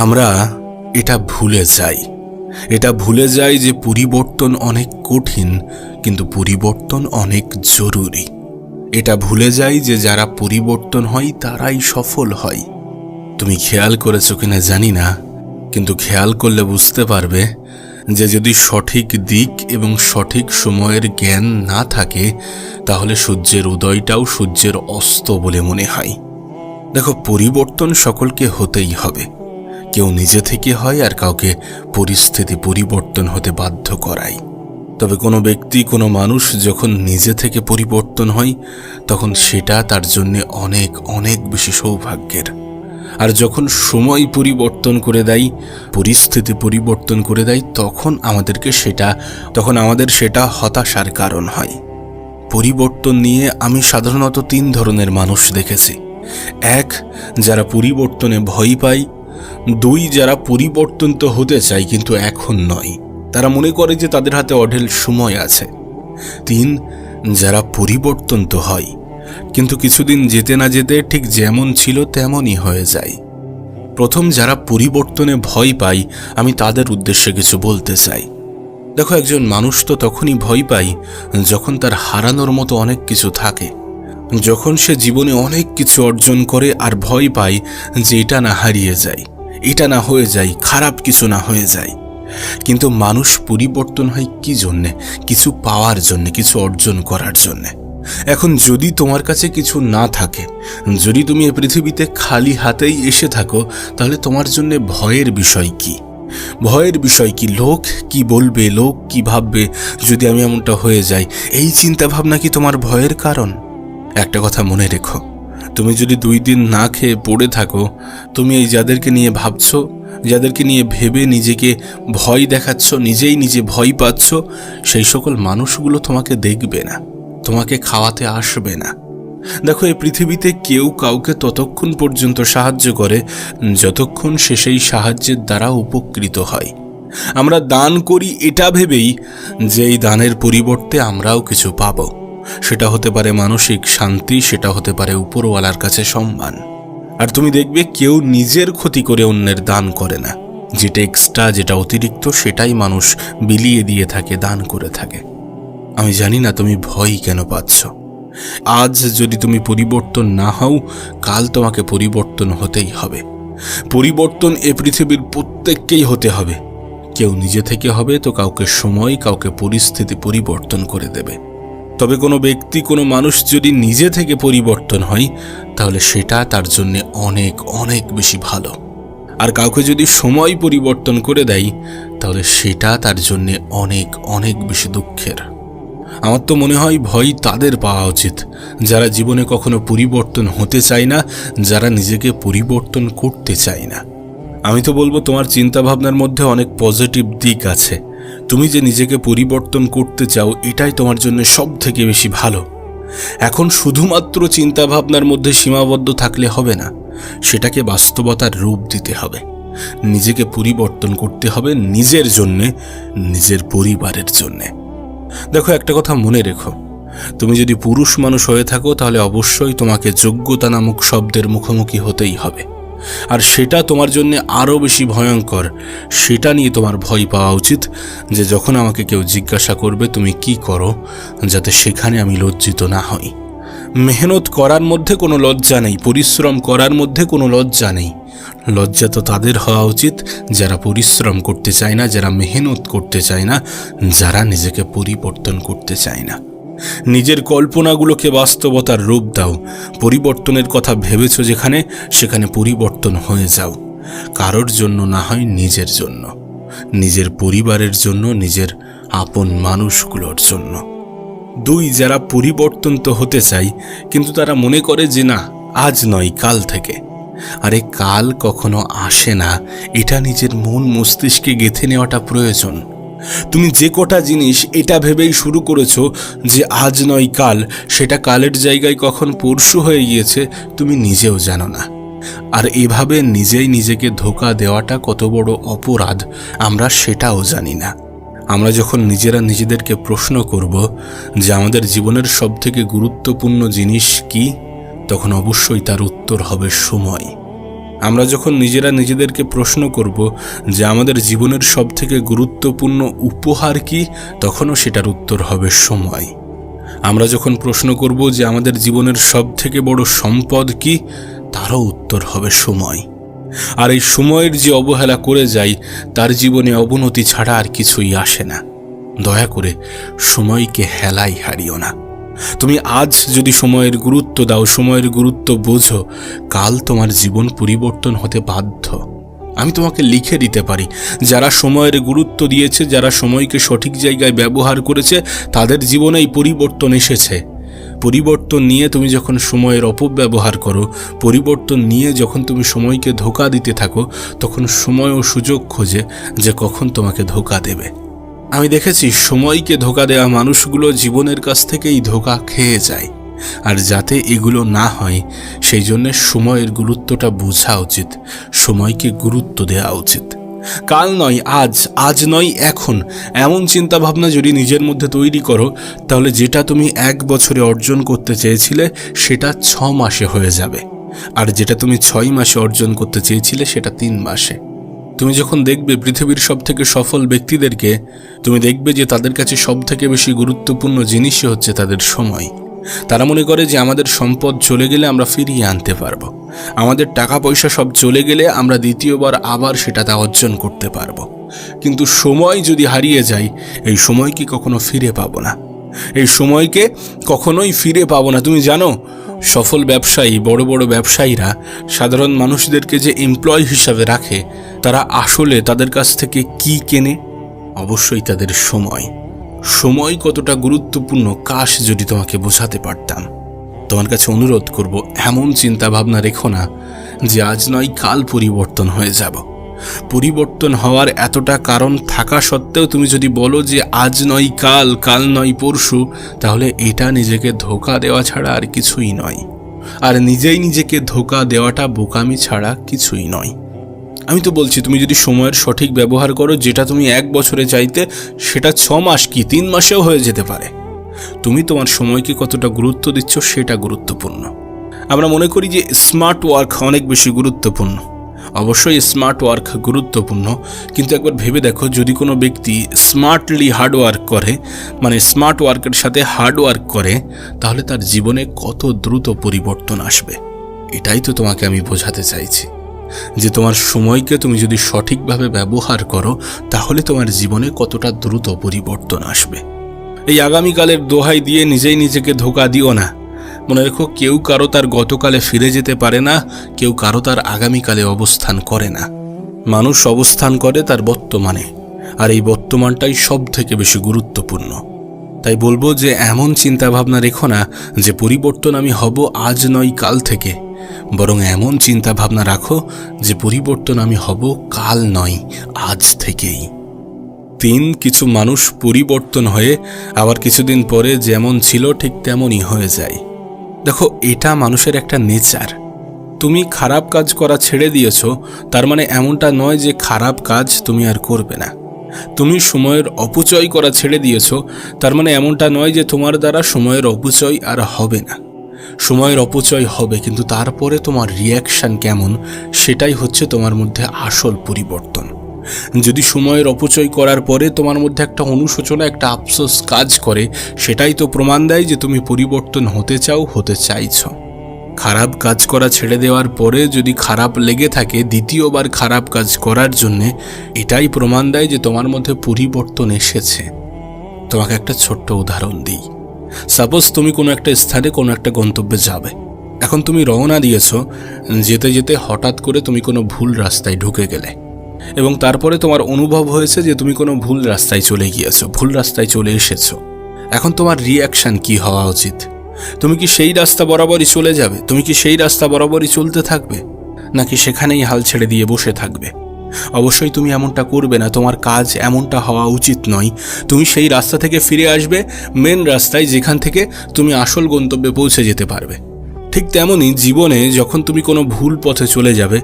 আমরা এটা ভুলে যাই যে পরিবর্তন অনেক কঠিন, কিন্তু পরিবর্তন অনেক জরুরি। এটা ভুলে যাই যে যারা পরিবর্তন হয় তারাই সফল হয়। তুমি খেয়াল করেছো কিনা জানি না, কিন্তু খেয়াল করলে বুঝতে পারবে যে যদি সঠিক দিক এবং সঠিক সময়ের জ্ঞান না থাকে, তাহলে সূর্যের উদয়টাও সূর্যের অস্ত বলে মনে হয়। দেখো, পরিবর্তন সকলকে হতেই হবে। কেউ নিজে থেকে হয়, আর কাউকে পরিস্থিতি পরিবর্তন হতে বাধ্য করায়। তবে কোনো ব্যক্তি, কোনো মানুষ যখন নিজে থেকে পরিবর্তন হয়, তখন সেটা তার জন্য অনেক অনেক বেশি সৌভাগ্যের। আর যখন সময় পরিবর্তন করে দেয়, পরিস্থিতি পরিবর্তন করে দেয়, তখন আমাদের সেটা হতাশার কারণ হয়। পরিবর্তন নিয়ে আমি সাধারণত 3 ধরনের মানুষ দেখেছি। 1, যারা পরিবর্তনে ভয় পায়। 2, যারা পরিবর্তন তো হতে চায় কিন্তু এখন নয়, তারা মনে করে যে তাদের হাতে অঢেল সময় আছে। 3, যারা পরিবর্তন তো হয়, কিন্তু কিছুদিন যেতে না যেতে ঠিক যেমন ছিল তেমনই হয়ে যায়। প্রথম, যারা পরিবর্তনে ভয় পায়, আমি তাদের উদ্দেশ্যে কিছু বলতে চাই। দেখো, একজন মানুষ তো তখনই ভয় পায় যখন তার হারানোর মতো অনেক কিছু থাকে, যখন সে জীবনে অনেক কিছু অর্জন করে আর ভয় পায় যে এটা না হারিয়ে যায়, এটা না হয়ে যায়, খারাপ কিছু না হয়ে যায়। কিন্তু মানুষ পরিবর্তন হয় কি জন্যে? কিছু পাওয়ার জন্যে, কিছু অর্জন করার জন্যে। এখন যদি তোমার কাছে কিছু না থাকে, যদি তুমি এই পৃথিবীতে খালি হাতেই এসে থাকো, তাহলে তোমার জন্য ভয়ের বিষয় কি? লোক কি বলবে, লোক কি ভাববে যদি আমি এমনটা হয়ে যাই? এই চিন্তা ভাবনা কি তোমার ভয়ের কারণ? একটা কথা মনে রেখো, তুমি যদি 2 দিন না খেয়ে পড়ে থাকো, তুমি এই যাদেরকে নিয়ে ভাবছো, যাদেরকে নিয়ে ভেবে নিজেকে ভয় দেখাচ্ছ, নিজে ভয় পাচ্ছ, সেই সকল মানুষগুলো তোমাকে দেখবে না, তোমাকে খাওয়াতে আসবে না। দেখো, এই পৃথিবীতে কেউ কাউকে ততক্ষণ পর্যন্ত সাহায্য করে যতক্ষণ সে সেই সাহায্যের দ্বারা উপকৃত হয়। আমরা দান করি এটা ভেবেই যে এই দানের পরিবর্তে আমরাও কিছু পাবো। সেটা হতে পারে মানসিক শান্তি, সেটা হতে পারে উপরওয়ালার কাছে সম্মান। আর তুমি দেখবে কেউ নিজের ক্ষতি করে অন্যের দান করে না। যেটা এক্সট্রা, যেটা অতিরিক্ত, সেটাই মানুষ বিলিয়ে দিয়ে থাকে, দান করে থাকে। আমি জানি না তুমি ভয় কেন পাচ্ছ। আজ যদি তুমি পরিবর্তন না হও, কাল তোমাকে পরিবর্তন হতেই হবে। পরিবর্তন এ পৃথিবীর প্রত্যেককেই হতে হবে। কেউ নিজে থেকে হবে, তো কাউকে সময়, কাউকে পরিস্থিতি পরিবর্তন করে দেবে। তবে কোনো ব্যক্তি, কোনো মানুষ যদি নিজে থেকে পরিবর্তন হয়, তাহলে সেটা তার জন্য অনেক অনেক বেশি ভালো। আর কাউকে যদি সময় পরিবর্তন করে দেয়, তাহলে সেটা তার জন্য অনেক অনেক বেশি দুঃখের। আমার তো মনে হয় ভয় তাদের পাওয়া উচিত যারা জীবনে কখনো পরিবর্তন হতে চায় না, যারা নিজেকে পরিবর্তন করতে চায় না। আমি তো বলবো, তোমার চিন্তাভাবনার মধ্যে অনেক পজিটিভ দিক আছে। তুমি যে নিজেকে পরিবর্তন করতে চাও, এটাই তোমার জন্য সব থেকে বেশি ভালো। এখন শুধুমাত্র চিন্তাভাবনার মধ্যে সীমাবদ্ধ থাকলে হবে না, সেটাকে বাস্তবতার রূপ দিতে হবে। নিজেকে পরিবর্তন করতে হবে নিজের জন্যে, নিজের পরিবারের জন্যে। দেখো, একটা কথা মনে রেখো, তুমি যদি পুরুষ মানুষ হয়ে থাকো, তাহলে অবশ্যই তোমাকে যোগ্যতা নামক শব্দের মুখোমুখি হতেই হবে। আর সেটা তোমার জন্য আরও বেশি ভয়ঙ্কর। সেটা নিয়ে তোমার ভয় পাওয়া উচিত যে যখন আমাকে কেউ জিজ্ঞাসা করবে তুমি কি করো, যাতে সেখানে আমি লজ্জিত না হই। মেহনত করার মধ্যে কোনো লজ্জা নেই, পরিশ্রম করার মধ্যে কোনো লজ্জা নেই। লজ্জা তো তাদের হওয়া উচিত যারা পরিশ্রম করতে চায় না, যারা মেহনত করতে চায় না, যারা নিজেকে পরিবর্তন করতে চায় না। নিজের কল্পনাগুলোকে বাস্তবতার রূপ দাও। পরিবর্তনের কথা ভেবেছ যেখানে, সেখানে পরিবর্তন হয়ে যাও। কারোর জন্য না হয় নিজের জন্য, নিজের পরিবারের জন্য, নিজের আপন মানুষগুলোর জন্য। 2, যারা পরিবর্তন তো হতে চায়, কিন্তু তারা মনে করে যে না, আজ নয়, কাল থেকে। আরে কাল কখনো আসে না, এটা নিজের মন মস্তিষ্কে গেঁথে নেওয়াটা প্রয়োজন। তুমি যে কটা জিনিস এটা ভেবেই শুরু করেছো যে আজ নয় কাল, সেটা কালের জায়গায় কখন পরশু হয়ে গিয়েছে তুমি নিজেও জানো না। আর এভাবে নিজেই নিজেকে ধোঁকা দেওয়াটা কত বড় অপরাধ আমরা সেটাও জানি না। আমরা যখন নিজেরা নিজেদেরকে প্রশ্ন করব যে আমাদের জীবনের সবথেকে গুরুত্বপূর্ণ জিনিস কি, তখন অবশ্যই তার উত্তর হবে সময়। আমরা যখন নিজেরা নিজেদেরকে প্রশ্ন করব যে আমাদের জীবনের সবথেকে গুরুত্বপূর্ণ উপহার কি, তখনও সেটার উত্তর হবে সময়। আমরা যখন প্রশ্ন করব যে আমাদের জীবনের সবথেকে বড় সম্পদ কি, তারও উত্তর হবে সময়। আর এই সময়ের যে অবহেলা করে যাই, তার জীবনে অবনতি ছাড়া আর কিছুই আসে না। দয়া করে সময়কে হেলাই হারিও না। তুমি আজ যদি সময়ের গুরুত্ব দাও, সময়ের গুরুত্ব বোঝো, কাল তোমার জীবন পরিবর্তন হতে বাধ্য। আমি তোমাকে লিখে দিতে পারি, যারা সময়ের গুরুত্ব দিয়েছে, যারা সময়কে সঠিক জায়গায় ব্যবহার করেছে, তাদের জীবনেই পরিবর্তন এসেছে। পরিবর্তন নিয়ে তুমি যখন সময়ের অপব্যবহার করো, পরিবর্তন নিয়ে যখন তুমি সময়কে ধোঁকা দিতে থাকো, তখন সময় ও সুযোগ খোঁজে যে কখন তোমাকে ধোঁকা দেবে। আমি দেখেছি সময়কে ধোঁকা দেওয়া মানুষগুলো জীবনের কাছ থেকেই ধোঁকা খেয়ে যায়। আর যাতে এগুলো না হয়, সেই জন্য সময়ের গুরুত্বটা বোঝা উচিত, সময়কে গুরুত্ব দেওয়া উচিত। কাল নয় আজ, আজ নয় এখন, এমন চিন্তাভাবনা যদি নিজের মধ্যে তৈরি করো, তাহলে যেটা তুমি 1 বছরে অর্জন করতে চেয়েছিলে সেটা 6 মাসে হয়ে যাবে। আর যেটা তুমি 6 মাসে অর্জন করতে চেয়েছিলে সেটা 3 মাসে। তুমি যখন দেখবে পৃথিবীর সবথেকে সফল ব্যক্তিদেরকে, তুমি দেখবে যে তাদের কাছে সবথেকে বেশি গুরুত্বপূর্ণ জিনিসই হচ্ছে তাদের সময়। তারা মনে করে যে আমাদের সম্পদ চলে গেলে আমরা ফিরিয়ে আনতে পারবো, আমাদের টাকা পয়সা সব চলে গেলে আমরা দ্বিতীয়বার আবার সেটা অর্জন করতে পারবো। কিন্তু সময় যদি হারিয়ে যায়, এই সময় কি কখনো ফিরে পাবো না। এই সময়কে কখনোই ফিরে পাবো না। তুমি জানো, সফল ব্যবসায়ী, বড় বড় ব্যবসায়ীরা সাধারণ মানুষদেরকে যে এমপ্লয় হিসাবে রাখে, তারা আসলে তাদের কাছ থেকে কি কেনে? অবশ্যই তাদের সময়। সময় কতটা গুরুত্বপূর্ণ কাশ যদি তোমাকে বোঝাতে পারতাম। তোমার কাছে অনুরোধ করব, এমন চিন্তা ভাবনা রেখো না যে আজ নয় কাল পরিবর্তন হয়ে যাব। পরিবর্তন হওয়ার এতটা কারণ থাকা সত্ত্বেও তুমি যদি বলো যে আজ নয় কাল, কাল নয় পরশু, তাহলে এটা নিজেকে ধোঁকা দেওয়া ছাড়া আর কিছুই নয়। আর নিজেই নিজেকে ধোঁকা দেওয়াটা বোকামি ছাড়া কিছুই নয়। আমি তো বলছি, তুমি যদি সময়ের সঠিক ব্যবহার করো, যেটা তুমি 1 বছরে চাইতে সেটা 6 মাস কি 3 মাসেও হয়ে যেতে পারে। তুমি তোমার সময়কে কতটা গুরুত্ব দিচ্ছ সেটা গুরুত্বপূর্ণ। আমরা মনে করি যে স্মার্ট ওয়ার্ক অনেক বেশি গুরুত্বপূর্ণ। অবশ্যই স্মার্ট ওয়ার্ক গুরুত্বপূর্ণ, কিন্তু একবার ভেবে দেখো, যদি কোনো ব্যক্তি স্মার্টলি হার্ড ওয়ার্ক করে, মানে স্মার্ট ওয়ার্কের সাথে হার্ড ওয়ার্ক করে, তাহলে তার জীবনে কত দ্রুত পরিবর্তন আসবে। এটাই তো তোমাকে আমি বোঝাতে চাইছি, যে তোমার সময়কে তুমি যদি সঠিকভাবে ব্যবহার করো, তাহলে তোমার জীবনে কতটা দ্রুত পরিবর্তন আসবে। এই আগামীকালের দোহাই দিয়ে নিজেই নিজেকে ধোঁকা দিও না। মনে রেখো, কেউ কারো তার গতকালে ফিরে যেতে পারে না, কেউ কারো তার আগামীকালে অবস্থান করে না। মানুষ অবস্থান করে তার বর্তমানে, আর এই বর্তমানটাই সব থেকে বেশি গুরুত্বপূর্ণ। তাই বলবো যে এমন চিন্তা ভাবনা রেখো না যে পরিবর্তন আমি হব আজ নয় কাল থেকে, বরং এমন চিন্তা ভাবনা রাখো যে পরিবর্তন আমি হব কাল নয় আজ থেকেই। কিছু মানুষ পরিবর্তন হয়ে আবার কিছুদিন পরে যেমন ছিল ঠিক তেমনই হয়ে যায়। দেখো, এটা মানুষের একটা নেচার। তুমি খারাপ কাজ করা ছেড়ে দিয়েছো, তার মানে এমনটা নয় যে খারাপ কাজ তুমি আর করবে না। তুমি সময়ের অপচয় করা ছেড়ে দিয়েছো, তার মানে এমনটা নয় যে তোমার দ্বারা সময়ের অপচয় আর হবে না। সময়ের অপচয় হবে, কিন্তু তারপরে তোমার রিয়াকশন কেমন, সেটাই হচ্ছে তোমার মধ্যে আসল পরিবর্তন। যদি সময়ের অপচয় করার পরে তোমার মধ্যে একটা অনুশোচনা, একটা আফসোস কাজ করে, সেটাই তো প্রমাণ দেয় যে তুমি পরিবর্তন হতে চাও, হতে চাইছো। খারাপ কাজ করা ছেড়ে দেওয়ার পরে যদি খারাপ লেগে থাকে দ্বিতীয়বার খারাপ কাজ করার জন্যে, এটাই প্রমাণ দেয় যে তোমার মধ্যে পরিবর্তন এসেছে। তোমাকে একটা ছোট্ট উদাহরণ দিই। সাপোজ তুমি কোনো একটা স্থানে, কোনো একটা গন্তব্যে যাবে। এখন তুমি রওনা দিয়েছো, যেতে যেতে হঠাৎ করে তুমি কোনো ভুল রাস্তায় ঢুকে গেলে, এবং তারপরে তোমার অনুভব হয়েছে যে তুমি কোনো ভুল রাস্তায় চলে গিয়েছো, ভুল রাস্তায় চলে এসেছো। এখন তোমার রিয়াকশন কি হওয়া উচিত? তুমি কি সেই রাস্তা বরাবরই চলে যাবে? তুমি কি সেই রাস্তা বরাবরই চলতে থাকবে, নাকি সেখানেই হাল ছেড়ে দিয়ে বসে থাকবে? অবশ্যই তুমি এমনটা করবে না। তোমার কাজ এমনটা হওয়া উচিত নয়। তুমি সেই রাস্তা থেকে ফিরে আসবে মেন রাস্তায়, যেখান থেকে তুমি আসল গন্তব্যে পৌঁছে যেতে পারবে। ঠিক তেমনই জীবনে যখন তুমি কোনো ভুল পথে চলে যাবে,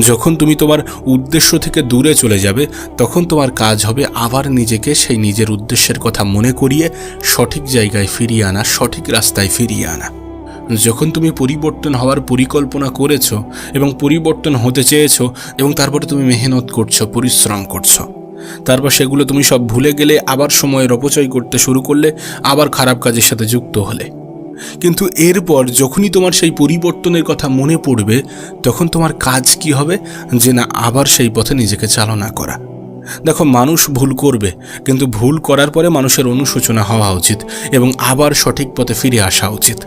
যখন তুমি তোমার উদ্দেশ্য থেকে দূরে চলে যাবে, তখন তোমার কাজ হবে আবার নিজেকে সেই নিজের উদ্দেশ্যের কথা মনে করিয়ে সঠিক জায়গায় ফিরিয়ে আনা, সঠিক রাস্তায় ফিরিয়ে আনা। যখন তুমি পরিবর্তন হওয়ার পরিকল্পনা করেছো এবং পরিবর্তন হতে চেয়েছো এবং তারপরে তুমি মেহনত করছো, পরিশ্রম করছো, তারপর সেগুলো তুমি সব ভুলে গেলে, আবার সময়ের অপচয় করতে শুরু করলে, আবার খারাপ কাজের সাথে যুক্ত হলে। কিন্তু এরপর যখনই তোমার সেই পরিবর্তনের কথা মনে পড়বে, তখন তোমার কাজ কি হবে? যে না, আবার সেই পথে নিজেকে চালনা করা। দেখো, মানুষ ভুল করবে, কিন্তু ভুল করার পরে মানুষের অনুশোচনা হওয়া উচিত এবং আবার সঠিক পথে ফিরে আসা উচিত।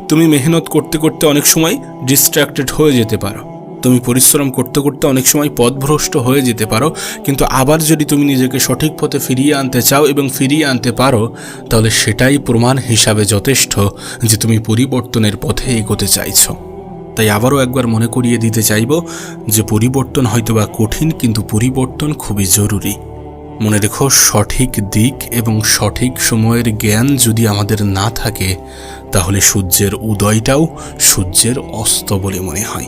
তুমি মেহনত করতে করতে অনেক সময় ডিস্ট্র্যাক্টেড হয়ে যেতে পারো, তুমি পরিশ্রম করতে করতে অনেক সময় পথভ্রষ্ট হয়ে যেতে পারো, কিন্তু আবার যদি তুমি নিজেকে সঠিক পথে ফিরিয়ে আনতে চাও এবং ফিরিয়ে আনতে পারো, তাহলে সেটাই প্রমাণ হিসাবে যথেষ্ট যে তুমি পরিবর্তনের পথে এগোতে চাইছো। তাই আবারও একবার মনে করিয়ে দিতে চাইব যে পরিবর্তন হয়তোবা কঠিন, কিন্তু পরিবর্তন খুবই জরুরি। মনে রেখো, সঠিক দিক এবং সঠিক সময়ের জ্ঞান যদি আমাদের না থাকে, তাহলে সূর্যের উদয়টাও সূর্যের অস্ত বলে মনে হয়।